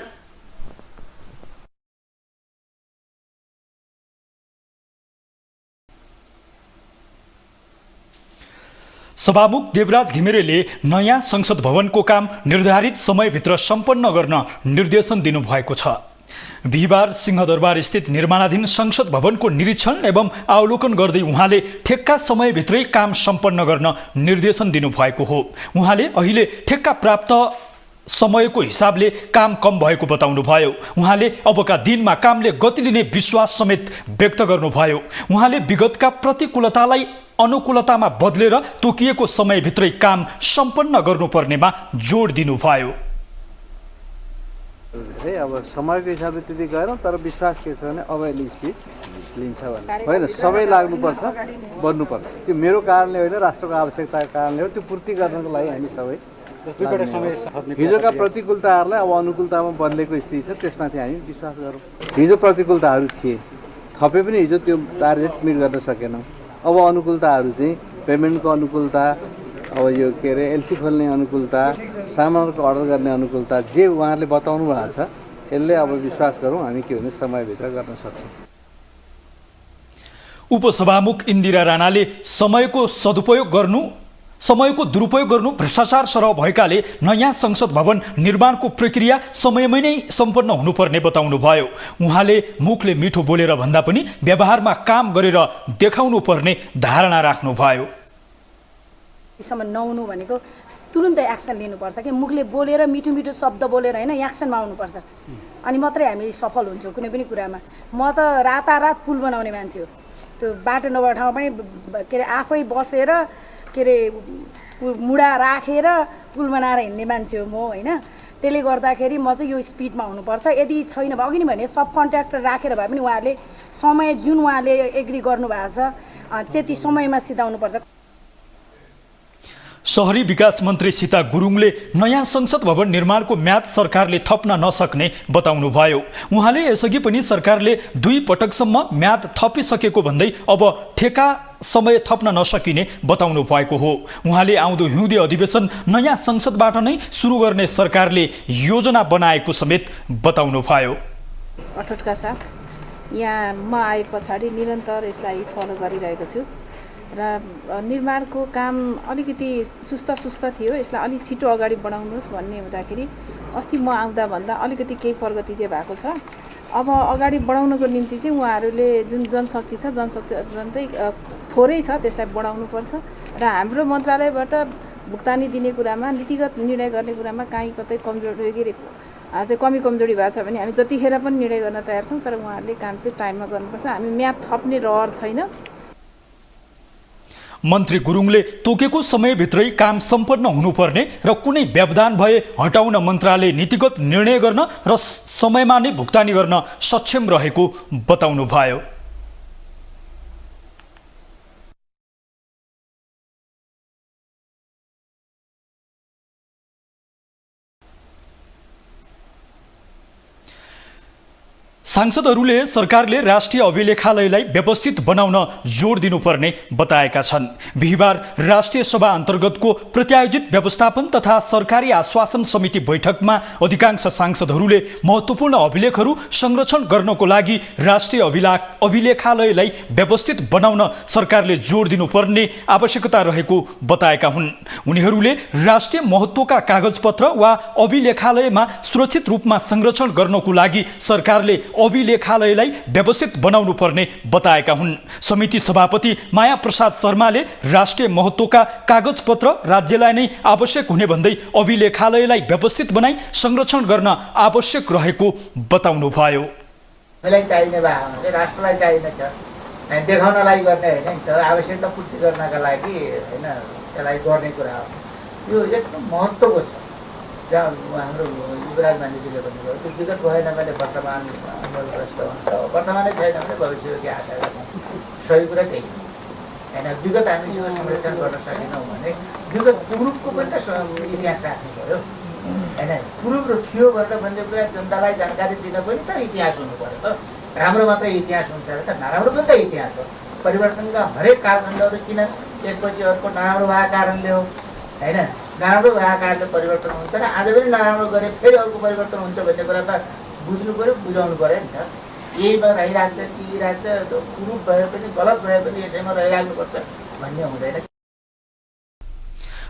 सभामुख देवराज घिमिरेले नयाँ संसद भवनको काम निर्धारित समयभित्र सम्पन्न गर्न निर्देशन दिनुभएको छ। बिहिबार सिंहदरबार स्थित निर्माणाधीन संसद भवनको निरीक्षण एवं अवलोकन गर्दै उहाँले ठेक्का समयभित्रै काम सम्पन्न गर्न निर्देशन दिनुभएको हो। उहाँले अहिले ठेक्का प्राप्त समयको हिसाबले काम कम भएको बताउनुभयो। उहाँले अबका दिनमा कामले गति लिने विश्वास समेत व्यक्त गर्नुभयो। उहाँले विगतका प्रतिकूलतालाई अनुकूलतामा बदलेर तोकिएको समयभित्रै काम सम्पन्न गर्नुपर्नेमा जोड दिनुभयो। अब समयको हिसाबले त्यति गरौँ, तर विश्वास के छ भने अब यसले स्पिड लिन्छ भने होइन, सबै लाग्नुपर्छ, बढ्नुपर्छ। त्यो मेरो कारणले होइन, राष्ट्रको आवश्यकताको कारणले हो। त्यो पूर्ति गर्नको लागि हामी सबै हिजोका प्रतिकूलताहरूलाई अब अनुकूलतामा बदलेको स्थिति छ, त्यसमाथि हामी विश्वास गरौँ। हिजो प्रतिकूलताहरू थिए, थपे पनि हिजो त्यो टार्गेट मिट गर्न सकेनौँ। अब अनुकूलताहरू चाहिँ पेमेन्टको अनुकूलता, अब यो के अरे एलसी खोल्ने अनुकूलता, सामानहरूको अर्डर गर्ने अनुकूलता, जे उहाँहरूले बताउनु भएको छ, यसले अब विश्वास गरौँ हामी के भने समयभित्र गर्न सक्छौँ। उपसभामुख इन्दिरा राणाले समयको दुरुपयोग गर्नु भ्रष्टाचार सरह भएकाले नयाँ संसद भवन निर्माणको प्रक्रिया समयमै नै सम्पन्न हुनुपर्ने बताउनुभयो। उहाँले मुखले मिठो बोलेर भन्दा पनि व्यवहारमा काम गरेर देखाउनु पर्ने धारणा राख्नुभयो। सम्म नहुनु भनेको तुरुन्तै एक्सन लिनुपर्छ कि मुखले बोलेर मिठो मिठो शब्द बोलेर होइन, एक्सनमा आउनुपर्छ। अनि मात्रै हामी सफल हुन्छौँ कुनै पनि कुरामा। म त रातारात पुल बनाउने मान्छे हो। त्यो बाटो नभएको ठाउँमा पनि के अरे आफै बसेर के अरे मुढा राखेर पुल बनाएर हिँड्ने मान्छे हो म होइन। त्यसले गर्दाखेरि म चाहिँ यो स्पिडमा हुनुपर्छ। यदि छैन भने अघि नै भने सब कन्ट्र्याक्टर राखेर भए पनि उहाँहरूले समय जुन उहाँले एग्री गर्नुभएको छ त्यति समयमा सिधाउनुपर्छ। शहरी विकास मन्त्री सीता गुरुङले नयाँ संसद भवन निर्माणको म्याद सरकारले थप्न नसक्ने बताउनुभयो। उहाँले यसअघि पनि सरकारले 2 पटकसम्म म्याद थपिसकेको भन्दै अब ठेका समय थप्न नसकिने बताउनु भएको हो। उहाँले आउँदो हिउँदे अधिवेशन नयाँ संसदबाट नै सुरु गर्ने सरकारले योजना बनाएको समेत बताउनुभयो। अठोटका साथ यहाँ म आए पछाडि निरन्तर यसलाई फलो गरिरहेको छु र निर्माणको काम अलिकति सुस्त थियो। यसलाई अलिक छिटो अगाडि बढाउनुहोस् भन्ने हुँदाखेरि अस्ति म आउँदा भन्दा अलिकति केही प्रगति चाहिँ भएको छ। अब अगाडि बढाउनको निम्ति चाहिँ उहाँहरूले जुन जनशक्ति छ, जनशक्ति अत्यन्तै थोरै छ, त्यसलाई बढाउनुपर्छ र हाम्रो मन्त्रालयबाट भुक्तानी दिने कुरामा, नीतिगत निर्णय गर्ने कुरामा काहीँ कतै कमजोरी चाहिँ कमी कमजोरी भएको छ भने हामी जतिखेर पनि निर्णय गर्न तयार छौँ। तर उहाँहरूले काम चाहिँ टाइममा गर्नुपर्छ। हामी म्याद थप्ने रहर छैन। मन्त्री गुरुङले तोकेको समयभित्रै काम सम्पन्न हुनुपर्ने र कुनै व्यवधान भए हटाउन मन्त्रालय नीतिगत निर्णय गर्न र समयमा नै भुक्तानी गर्न सक्षम रहेको बताउनुभयो। सांसदहरूले सरकारले राष्ट्रिय अभिलेखालयलाई व्यवस्थित बनाउन जोड दिनुपर्ने बताएका छन्। बिहिबार राष्ट्रिय सभा अन्तर्गतको प्रत्यायोजित व्यवस्थापन तथा सरकारी आश्वासन समिति बैठकमा अधिकांश सांसदहरूले महत्त्वपूर्ण अभिलेखहरू संरक्षण गर्नको लागि राष्ट्रिय अभिलेखालयलाई व्यवस्थित बनाउन सरकारले जोड दिनुपर्ने आवश्यकता रहेको बताएका हुन्। उनीहरूले राष्ट्रिय महत्त्वका कागजपत्र वा अभिलेखालयमा सुरक्षित रूपमा संरक्षण गर्नको लागि सरकारले अभिलेखालयलाई व्यवस्थित बनाउनु पर्ने बताएका हुन्। समिति सभापति माया प्रसाद शर्माले राष्ट्रिय महत्त्वका कागजपत्र राज्यलाई नै आवश्यक हुने भन्दै अभिलेखालयलाई व्यवस्थित बनाई संरक्षण गर्न आवश्यक रहेको बताउनुभयो। मलाई चाहिने भए भने राष्ट्रलाई चाहिने छ देखाउनलाई गर्ने होइन नि त, आवश्यकता पूर्ति गर्नका लागि होइन त्यसलाई गर्ने कुरा हो। यो एकदम महत्त्वको छ। जहाँ हाम्रो युवराज मान्यजीले भन्नुभयो त्यो विगत भएन भने वर्तमान मूलभ्रष्ट हुन्छ, वर्तमानै छैन भने भविष्यको के आशा गर्ने। सही कुरा त्यही होइन। विगत हामीसँग संरक्षण गर्न सकेनौँ भने विगत पूर्वको पनि त इतिहास राख्नु पऱ्यो होइन। पूर्व थियो भनेर भन्ने कुरा जनतालाई जानकारी दिन पनि त इतिहास हुनु पऱ्यो त। राम्रो मात्रै इतिहास हुन्छ त नराम्रो पनि त इतिहास हो। परिवर्तनका हरेक कालखण्डहरू किन एकपछि अर्को नराम्रो भएको कारणले हो होइन। नराम्रो भएको कारणले परिवर्तन हुन्छ र आज पनि नराम्रो गरे फेरि अर्को परिवर्तन हुन्छ भन्ने कुरा त बुझ्नु पऱ्यो, बुझाउनु पऱ्यो नि त। यहीमा रहिरहेको छ टिकिरहेको छ, कुरूप भए पनि गलत भए पनि यसैमा रहिराख्नुपर्छ भन्ने हुँदैन।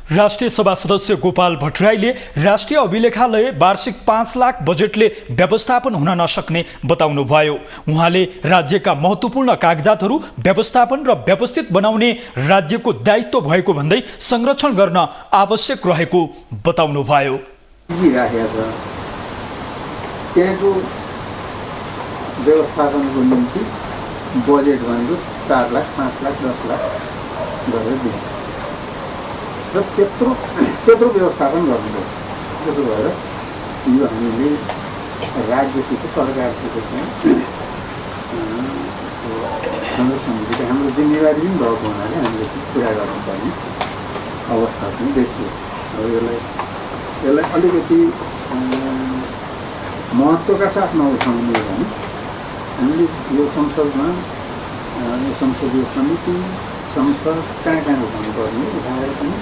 राष्ट्रिय सभा सदस्य गोपाल भट्टराईले राष्ट्रिय अभिलेखालय वार्षिक 5 लाख बजेटले व्यवस्थापन हुन नसक्ने बताउनुभयो। उहाँले राज्यका महत्त्वपूर्ण कागजातहरू व्यवस्थापन र व्यवस्थित बनाउने राज्यको दायित्व भएको भन्दै संरक्षण गर्न आवश्यक रहेको बताउनुभयो। त्यहाँको व्यवस्थापनको निम्ति बजेट भनेको 4 लाख 5 लाख 10 लाख गरेर दिन्छ र त्यत्रो व्यवस्थापन गर्नुपर्छ। त्यसो भएर यो हामीले राज्यसित सरकारसित चाहिँ हाम्रो समितिले हाम्रो जिम्मेवारी पनि भएको हुनाले हामीले पुरा गर्नुपर्ने अवस्था पनि देखियो। अब यसलाई अलिकति महत्त्वका साथ नउठाउने भने हामीले यो संसदमा संसदीय समिति संसद कहाँ उठाउनु पर्ने उठाएर पनि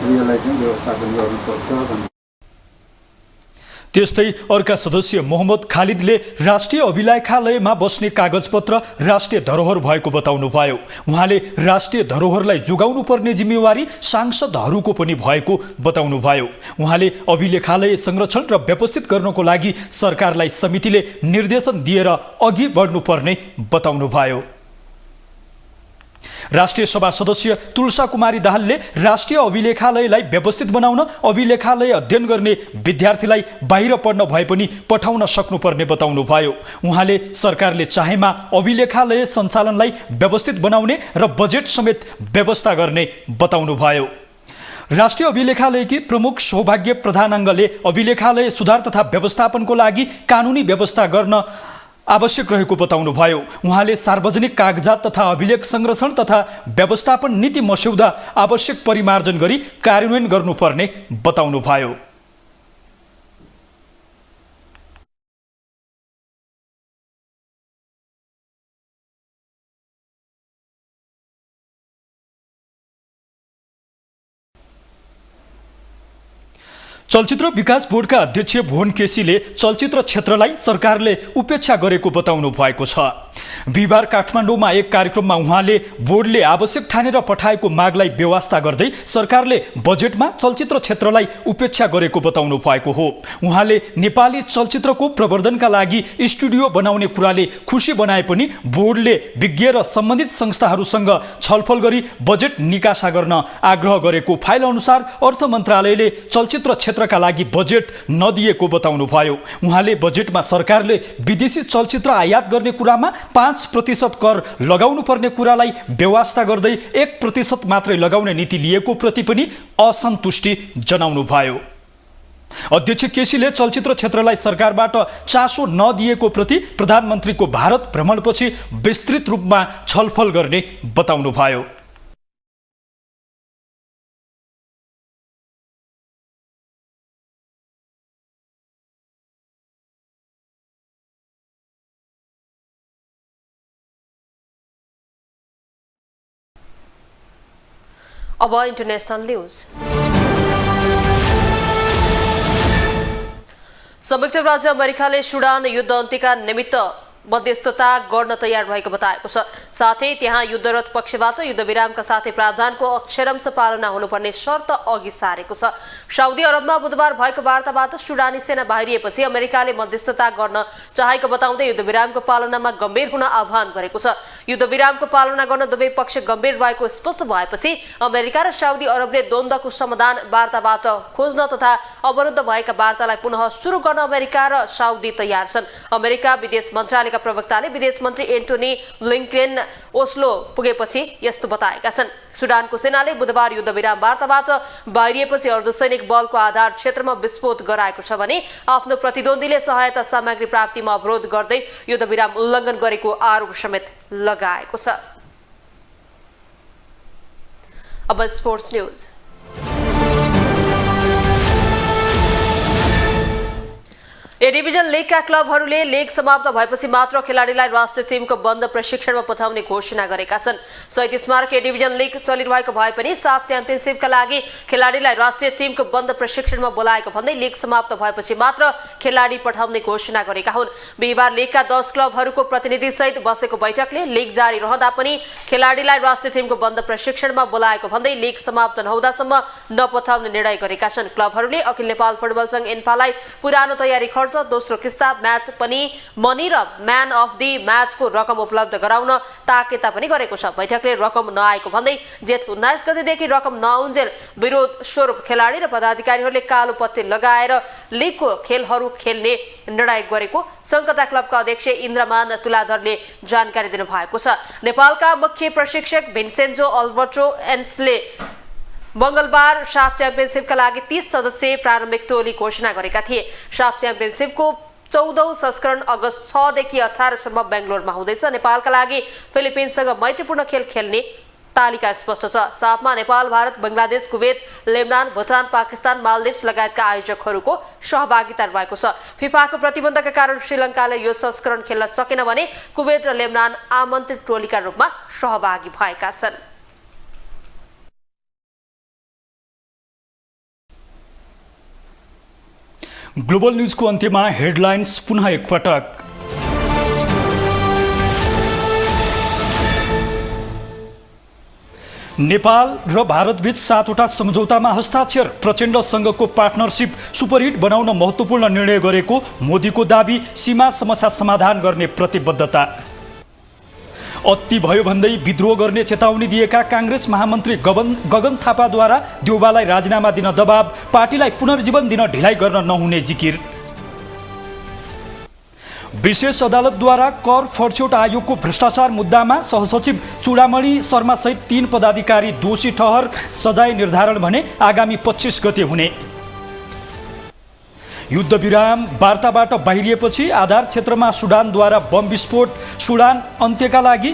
यसलाई चाहिँ व्यवस्थापन गर्नुपर्छ भन्ने। त्यस्तै अर्का सदस्य मोहम्मद खालिदले राष्ट्रिय अभिलेखालयमा बस्ने कागजपत्र राष्ट्रिय धरोहर भएको बताउनुभयो। उहाँले राष्ट्रिय धरोहरलाई जोगाउनु पर्ने जिम्मेवारी सांसदहरूको पनि भएको बताउनुभयो। उहाँले अभिलेखालय संरक्षण र व्यवस्थित गर्नको लागि सरकारलाई समितिले निर्देशन दिएर अघि बढ्नुपर्ने बताउनुभयो। राष्ट्रिय सभा सदस्य तुलसा कुमारी दाहालले राष्ट्रिय अभिलेखालयलाई व्यवस्थित बनाउन अभिलेखालय अध्ययन गर्ने विद्यार्थीलाई बाहिर पढ्न भए पनि पठाउन सक्नुपर्ने बताउनुभयो। उहाँले सरकारले चाहेमा अभिलेखालय सञ्चालनलाई व्यवस्थित बनाउने र बजेट समेत व्यवस्था गर्ने बताउनुभयो। राष्ट्रिय अभिलेखालयकी प्रमुख सौभाग्य प्रधानाङ्गले अभिलेखालय सुधार तथा व्यवस्थापनको लागि कानुनी व्यवस्था गर्न आवश्यक रहेको बताउनुभयो। उहाँले सार्वजनिक कागजात तथा अभिलेख संरक्षण तथा व्यवस्थापन नीति मस्यौदा आवश्यक परिमार्जन गरी कार्यान्वयन गर्नुपर्ने बताउनुभयो। चलचित्र विकास बोर्डका अध्यक्ष भुवन केसीले चलचित्र क्षेत्रलाई सरकारले उपेक्षा गरेको बताउनु भएको छ। बिहिबार काठमाडौँमा एक कार्यक्रममा उहाँले बोर्डले आवश्यक ठानेर पठाएको मागलाई बेवास्ता गर्दै सरकारले बजेटमा चलचित्र क्षेत्रलाई उपेक्षा गरेको बताउनु भएको हो। उहाँले नेपाली चलचित्रको प्रवर्धनका लागि स्टुडियो बनाउने कुराले खुसी बनाए पनि बोर्डले विज्ञ र सम्बन्धित संस्थाहरूसँग छलफल गरी बजेट निकासा गर्न आग्रह गरेको फाइल अनुसार अर्थ मन्त्रालयले चलचित्र क्षेत्रका लागि बजेट नदिएको बताउनुभयो। उहाँले बजेटमा सरकारले विदेशी चलचित्र आयात गर्ने कुरामा 5% कर लगाउनु पर्ने कुरालाई बेवास्ता गर्दै 1% मात्रै लगाउने नीति लिएको प्रति पनि असन्तुष्टि जनाउनु भयो। अध्यक्ष केसीले चलचित्र क्षेत्रलाई सरकारबाट चासो नदिएको प्रति प्रधानमन्त्रीको भारत भ्रमणपछि विस्तृत रूपमा छलफल गर्ने बताउनु भयो। अब इन्टरनेशनल न्यूज। संयुक्त राज्य अमेरिकाले सुडान युद्ध अन्त्यका निमित्त मध्यस्थता गर्न तयार भएको बताएको छ। साथै त्यहाँ युद्धरत पक्षबाट युद्धविरामका साथै प्रावधानको अक्षरशः पालना हुनुपर्ने शर्त अघि सारेको छ। साउदी अरबमा बुधबार भएको वार्ताबाट सुडानी सेना बाहिरिएपछि अमेरिकाले मध्यस्थता गर्न चाहेको बताउँदै युद्धविरामको पालनामा गम्भीर हुन आह्वान गरेको छ। युद्धविरामको पालना गर्न दुवै पक्ष गम्भीर रहेको स्पष्ट भएपछि अमेरिका र साउदी अरबले द्वन्द्वको समाधान वार्ताबाट खोज्न तथा अवरुद्ध भएका वार्तालाई पुनः सुरु गर्न अमेरिका र साउदी तयार छन्। अमेरिका विदेश मन्त्रालयका प्रवक्ताले विदेश मन्त्री एन्टोनी ब्लिङ्केन ओस्लो पुगेपछि यस्तो बताएका छन्। सुडानको सेनाले बुधबार युद्धविराम वार्ताबाट बाहिरिएपछि अर्धसैनिक बलको आधार क्षेत्रमा विस्फोट गराएको छ भने आफ्नो प्रतिद्वन्द्वीले सहायता सामग्री प्राप्तिमा अवरोध गर्दै युद्धविराम उल्लङ्घन गरेको आरोप समेत लगाएको छ। अब स्पोर्ट्स न्यूज। ए डिभिजन लीगका क्लबहरूले लीग समाप्त भएपछि मात्र खेलाडीलाई राष्ट्रिय टिमको बन्द प्रशिक्षणमा पठाउने घोषणा गरेका छन्। 37 मार्क ए डिभिजन लीग चलिरहेको भए पनि साफ च्याम्पियनशिपका लागि खेलाडीलाई राष्ट्रिय टिमको बन्द प्रशिक्षणमा बोलाएको भन्दै लीग समाप्त भएपछि मात्र खेलाडी पठाउने घोषणा गरेका हुन्। बिहिबार लीगका 10 क्लबहरूको प्रतिनिधिसहित बसेको बैठकले लीग जारी रहँदा पनि खेलाडीलाई राष्ट्रिय टिमको बन्द प्रशिक्षणमा बोलाएको भन्दै लीग समाप्त नहुँदासम्म नपठाउने निर्णय गरेका छन्। क्लबहरूले अखिल नेपाल फुटबल संघ एन्फालाई पुरानो तयारी खर्च, दोस्रो किस्ता म्याच पनि मनी र म्यान अफ दि म्याचको रकम उपलब्ध गराउन ताकेता पनि गरेको छ। बैठकले रकम नआएको भन्दै जेठ 19 गतेदेखि रकम नआउन्जेल विरोध स्वरूप खेलाडी र पदाधिकारीहरूले कालो पत्ते लगाएर लीगको खेलहरू खेल्ने निर्णय गरेको संकटा क्लबका अध्यक्ष इन्द्रमान तुलाधरले जानकारी दिनुभएको छ। नेपालका मुख्य प्रशिक्षक भिन्सेन्जो अल्बर्टो एन्सले मंगलबार साफ च्याम्पियनशिपका लागि 30 सदस्यीय प्रारम्भिक टोली घोषणा गरेका थिए। साफ च्याम्पियनशिपको 14औं संस्करण अगस्त 6 देखि 18 सम्म बेंगलोरमा हुँदैछ। नेपालका लागि फिलिपिन्ससँग मैत्रीपूर्ण खेल खेल्ने तालिका स्पष्ट छ। साफमा नेपाल, भारत, बंगलादेश, कुवेत, लेबनान, भुटान, पाकिस्तान, मालदिप्स लगायतका आयोजकहरूको सहभागिता रहेको छ। फिफाको प्रतिबन्धका कारण श्रीलङ्काले यो संस्करण खेल्न सकेन भने कुवेत र लेबनान आमन्त्रित टोलीका रूपमा सहभागी भएका छन्। ग्लोबल न्यूजको अन्त्यमा हेडलाइन्स पुनः एकपटक। नेपाल र भारतबीच 7वटा सम्झौतामा हस्ताक्षर। प्रचण्डसँगको पार्टनरशिप सुपरहिट बनाउन महत्त्वपूर्ण निर्णय गरेको मोदीको दाबी। सीमा समस्या समाधान गर्ने प्रतिबद्धता। अति भयो भन्दै विद्रोह गर्ने चेतावनी दिएका कांग्रेस महामन्त्री गगन थापाद्वारा देउबालाई राजीनामा दिन दबाब। पार्टीलाई पुनर्जीवन दिन ढिलाइ गर्न नहुने जिकिर। विशेष अदालतद्वारा कर फर्छौट आयोगको भ्रष्टाचार मुद्दामा सहसचिव चूडामणि शर्मा सहित 3 पदाधिकारी दोषी ठहर। सजाय निर्धारण भने आगामी 25 गते हुने। युद्धविराम वार्ताबाट बाहिरिएपछि आधार क्षेत्रमा सुडानद्वारा बम विस्फोट। सुडान अन्त्यका लागि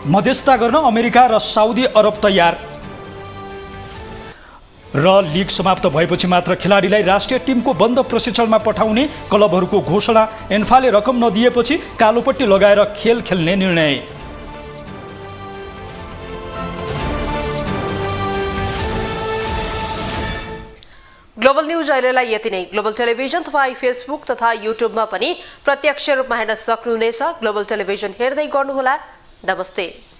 मध्यस्थता गर्न अमेरिका र साउदी अरब तयार। र लीग समाप्त भएपछि मात्र खेलाडीलाई राष्ट्रिय टिमको बन्द प्रशिक्षणमा पठाउने क्लबहरूको घोषणा। एन्फाले रकम नदिएपछि कालोपट्टि लगाएर खेल खेल्ने निर्णय। ग्लोबल न्यूज अहिलेलाई यति नै। ग्लोबल टेलिभिजन तपाईँ फेसबुक तथा युट्युबमा पनि प्रत्यक्ष रूपमा हेर्न सक्नुहुनेछ। ग्लोबल टेलिभिजन हेर्दै गर्नुहोला। नमस्ते।